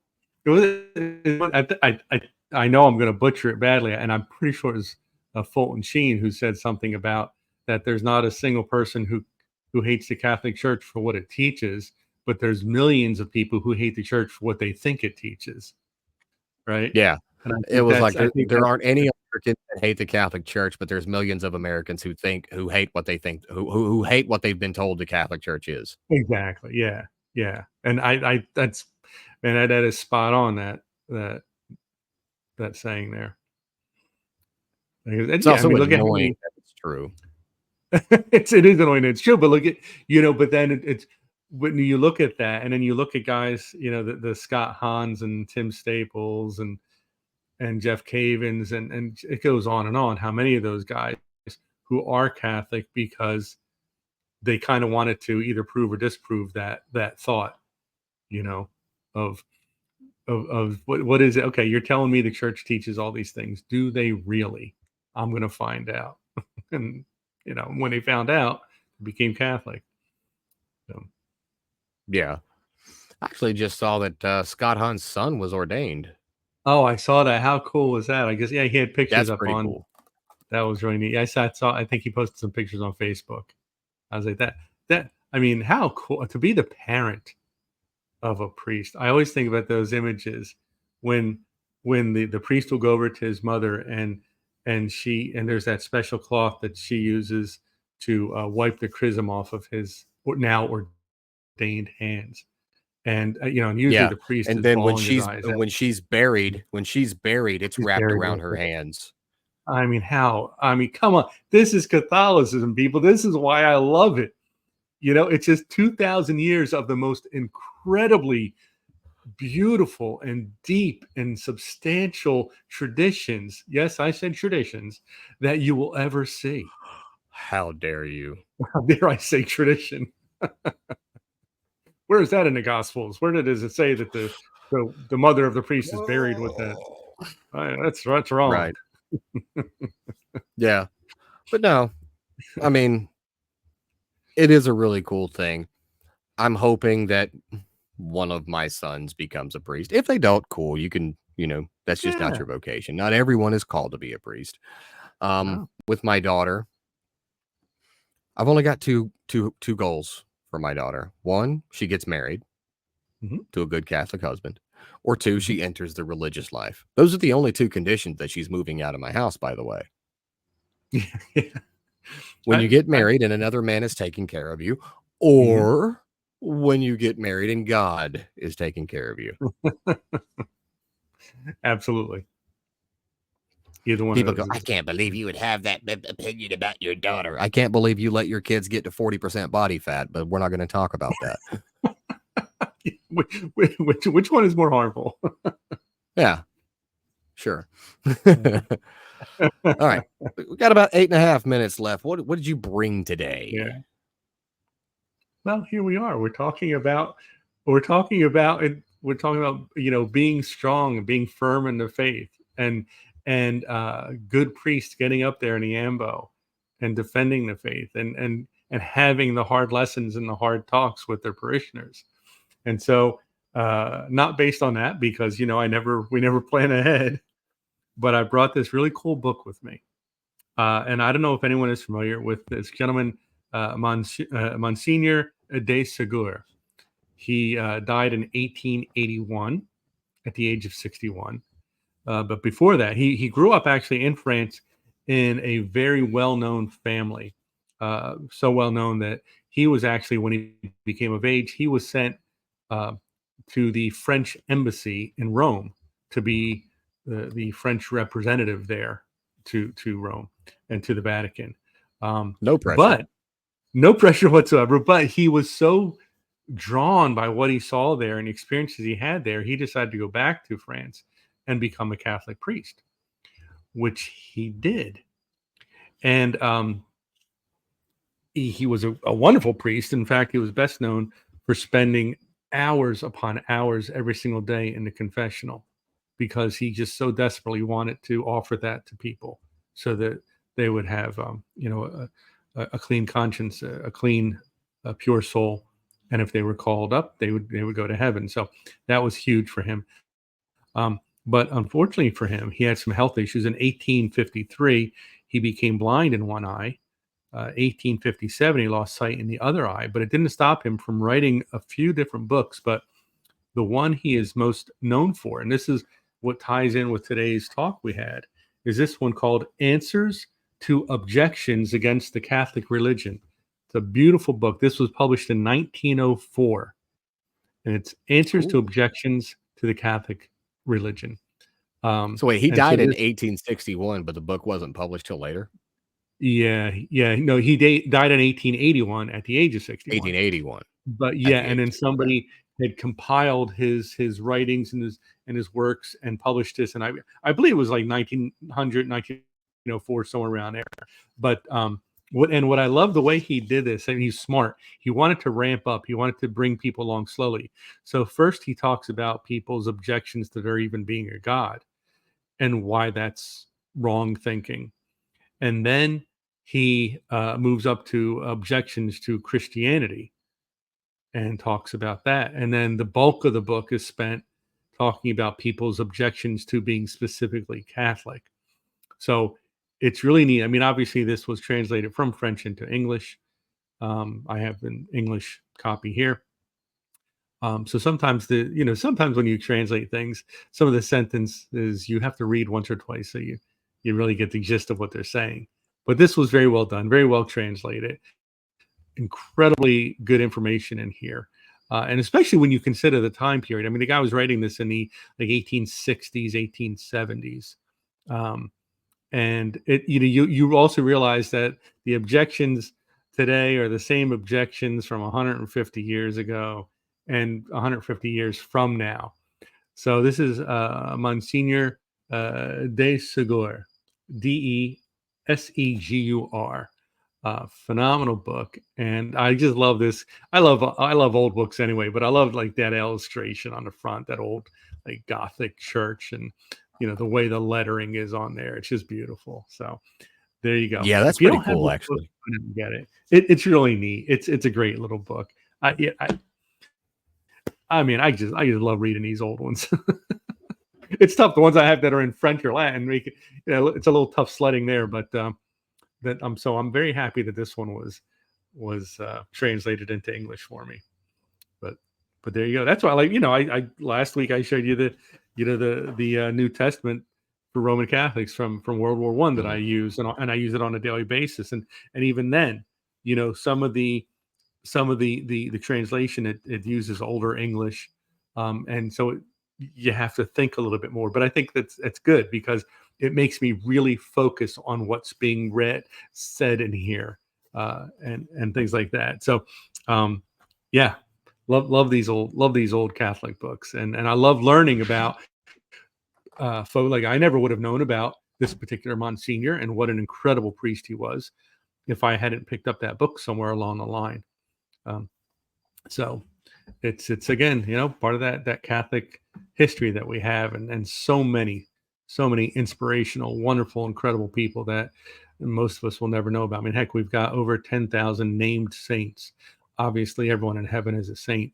I know I'm going to butcher it badly, and I'm pretty sure it's Fulton Sheen who said something about that. There's not a single person who hates the Catholic Church for what it teaches, but there's millions of people who hate the church for what they think it teaches. Right? Yeah. And I It think was like I think there aren't any Americans that hate the Catholic Church, but there's millions of Americans who hate what they think, who hate what they've been told the Catholic Church is. exactly. Yeah. Yeah. And that is spot on that saying there. It's Yeah, I also mean, look at how annoying many that it's true. it is annoying. It's true, but look at but then it's when you look at that, and then you look at guys, the Scott Hahns and Tim Staples and Jeff Cavins, and it goes on and on. How many of those guys who are Catholic because they kind of wanted to either prove or disprove that thought, of what is it? Okay, you're telling me the church teaches all these things. Do they really? I'm going to find out. And when they found out, they became Catholic. So, Yeah. I actually just saw that Scott Hahn's son was ordained. oh, I saw that. How cool was that? I guess he had pictures That's up pretty on. cool. That was really neat. I saw. I think he posted some pictures on Facebook. I was like that. I mean, how cool to be the parent of a priest. I always think about those images when the priest will go over to his mother and there's that special cloth that she uses to wipe the chrism off of his now ordained hands, and and usually Yeah. the priest And is then bawling his eyes out. when she's buried, it's He's wrapped buried around with her it. hands. I mean, come on, this is Catholicism, people. This is why I love it. It's just 2,000 years of the most incredibly beautiful and deep and substantial traditions. Yes, I said traditions that you will ever see. How dare you? How dare I say tradition? Where is that in the Gospels? Where does it say that the mother of the priest is buried with that? That's wrong. Right. Yeah. But no, I mean, it is a really cool thing. I'm hoping that one of my sons becomes a priest. If they don't, cool. You can, that's just not Yeah. your vocation. Not everyone is called to be a priest. No. With my daughter, I've only got two goals for my daughter. One, she gets married Mhm. to a good Catholic husband. Or two, Mhm. she enters the religious life. Those are the only two conditions that she's moving out of my house, by the way. Yeah. When you get married and another man is taking care of you, or when you get married and God is taking care of you. Absolutely. Either one People of go, those. I can't believe you would have that opinion about your daughter. I can't believe you let your kids get to 40% body fat, but we're not going to talk about that. Which one is more harmful? Yeah, sure. All right. We got about 8.5 minutes left. What did you bring today? Yeah. Well, here we are. We're talking about being strong and being firm in the faith, and good priests getting up there in the ambo and defending the faith, and having the hard lessons and the hard talks with their parishioners. And so, not based on that, because we never plan ahead, but I brought this really cool book with me. And I don't know if anyone is familiar with this gentleman, Monsignor de Segur. He died in 1881 at the age of 61. But before that, he grew up actually in France in a very well-known family. So well known that he was actually, when he became of age, he was sent uh, to the French embassy in Rome to be the French representative there to Rome and to the Vatican. No pressure. But no pressure whatsoever. But he was so drawn by what he saw there and the experiences he had there, he decided to go back to France and become a Catholic priest, which he did. And he was a wonderful priest. In fact, he was best known for spending hours upon hours every single day in the confessional, because he just so desperately wanted to offer that to people so that they would have, a clean conscience, a clean, pure soul. And if they were called up, they would go to heaven. So that was huge for him. But unfortunately for him, he had some health issues. In 1853, he became blind in one eye. 1857, he lost sight in the other eye, but it didn't stop him from writing a few different books. But the one he is most known for, and this is what ties in with today's talk we had, is this one called Answers to Objections Against the Catholic Religion. It's a beautiful book. This was published in 1904, and it's Answers to Objections to the Catholic Religion. So wait, he and died so in this- 1861, but the book wasn't published till later? Yeah, no, he died in 1881 at the age of 61. 1881. But At yeah, the and then age. somebody had compiled his writings and his works and published this, and I believe it was like 1900, 1904, somewhere around there. But what I love the way he did this, and he's smart. He wanted to ramp up. He wanted to bring people along slowly. So first, he talks about people's objections to there even being a God, and why that's wrong thinking. And then he moves up to objections to Christianity and talks about that. And then the bulk of the book is spent talking about people's objections to being specifically Catholic. So it's really neat. I mean, obviously, this was translated from French into English. I have an English copy here. So sometimes sometimes when you translate things, some of the sentences you have to read once or twice, so you really get the gist of what they're saying. But this was very well done, very well translated, incredibly good information in here. And especially when you consider the time period. I mean, the guy was writing this in the 1860s, 1870s. And you also realize that the objections today are the same objections from 150 years ago and 150 years from now. So this is Monsignor de Segur, Desegur. Phenomenal book, and I just love this. I love old books anyway, but I love like that illustration on the front, that old like Gothic church, and the way the lettering is on there. It's just beautiful. So there you go. Yeah, that's If you pretty don't have cool, this book, actually. go ahead and get it. It's really neat. It's a great little book. I mean, I just love reading these old ones. It's tough. The ones I have that are in French or Latin, it's a little tough sledding there. But I'm very happy that this one was translated into English for me. But there you go. That's why I last week I showed you the New Testament for Roman Catholics from World War I that I use, and I use it on a daily basis. And even then, some of the translation, it uses older English, and so you have to think a little bit more. But I think that's good, because it makes me really focus on what's being said in here, and things like that. So, yeah, love these old Catholic books, and I love learning about folk. Like, I never would have known about this particular Monsignor and what an incredible priest he was if I hadn't picked up that book somewhere along the line. So it's again, part of that Catholic history that we have, and so many inspirational, wonderful, incredible people that most of us will never know about. I mean, heck, we've got over 10,000 named saints. Obviously, everyone in heaven is a saint,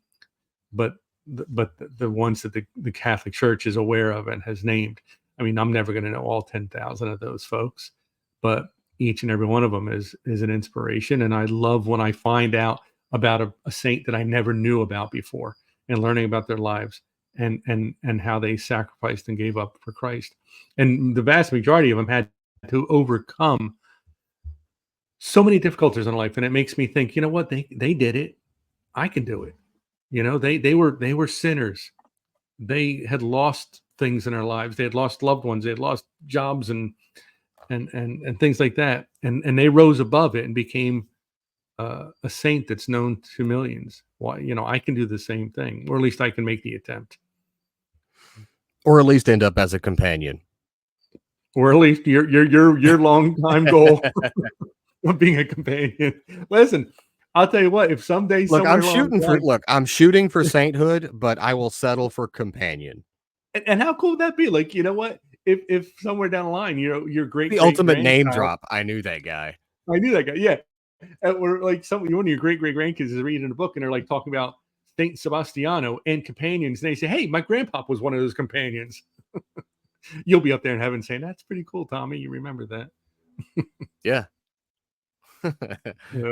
but the ones that the Catholic Church is aware of and has named. I mean, I'm never going to know all 10,000 of those folks, but each and every one of them is an inspiration. And I love when I find out about a saint that I never knew about before, and learning about their lives and how they sacrificed and gave up for Christ. And the vast majority of them had to overcome so many difficulties in life. And it makes me think, what, they did it. I can do it. They were sinners. They had lost things in their lives. They had lost loved ones. They had lost jobs and things like that. And they rose above it and became a saint that's known to millions. Why, I can do the same thing, or at least I can make the attempt, Or at least end up as a companion, or at least your long time goal of being a companion. Listen, I'll tell you what. If someday, look, I'm shooting for sainthood, but I will settle for companion. And how cool would that be? Like, what if somewhere down the line, your great The ultimate name drop. I knew that guy. Yeah. Or like one of your great grandkids is reading a book, and they're like talking about Saint Sebastiano and companions, and they say, "Hey, my grandpa was one of those companions." You'll be up there in heaven saying, "That's pretty cool, Tommy. You remember that?" Yeah.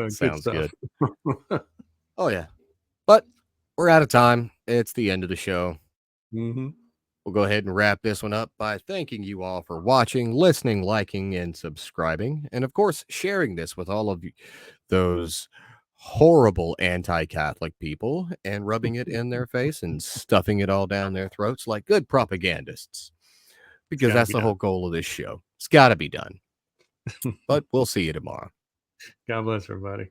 Sounds good. Oh yeah, but we're out of time. It's the end of the show. Mm-hmm. We'll go ahead and wrap this one up by thanking you all for watching, listening, liking, and subscribing. And of course, sharing this with all of those horrible anti-Catholic people and rubbing it in their face and stuffing it all down their throats like good propagandists. Because that's the whole goal of this show. It's got to be done. But we'll see you tomorrow. God bless everybody.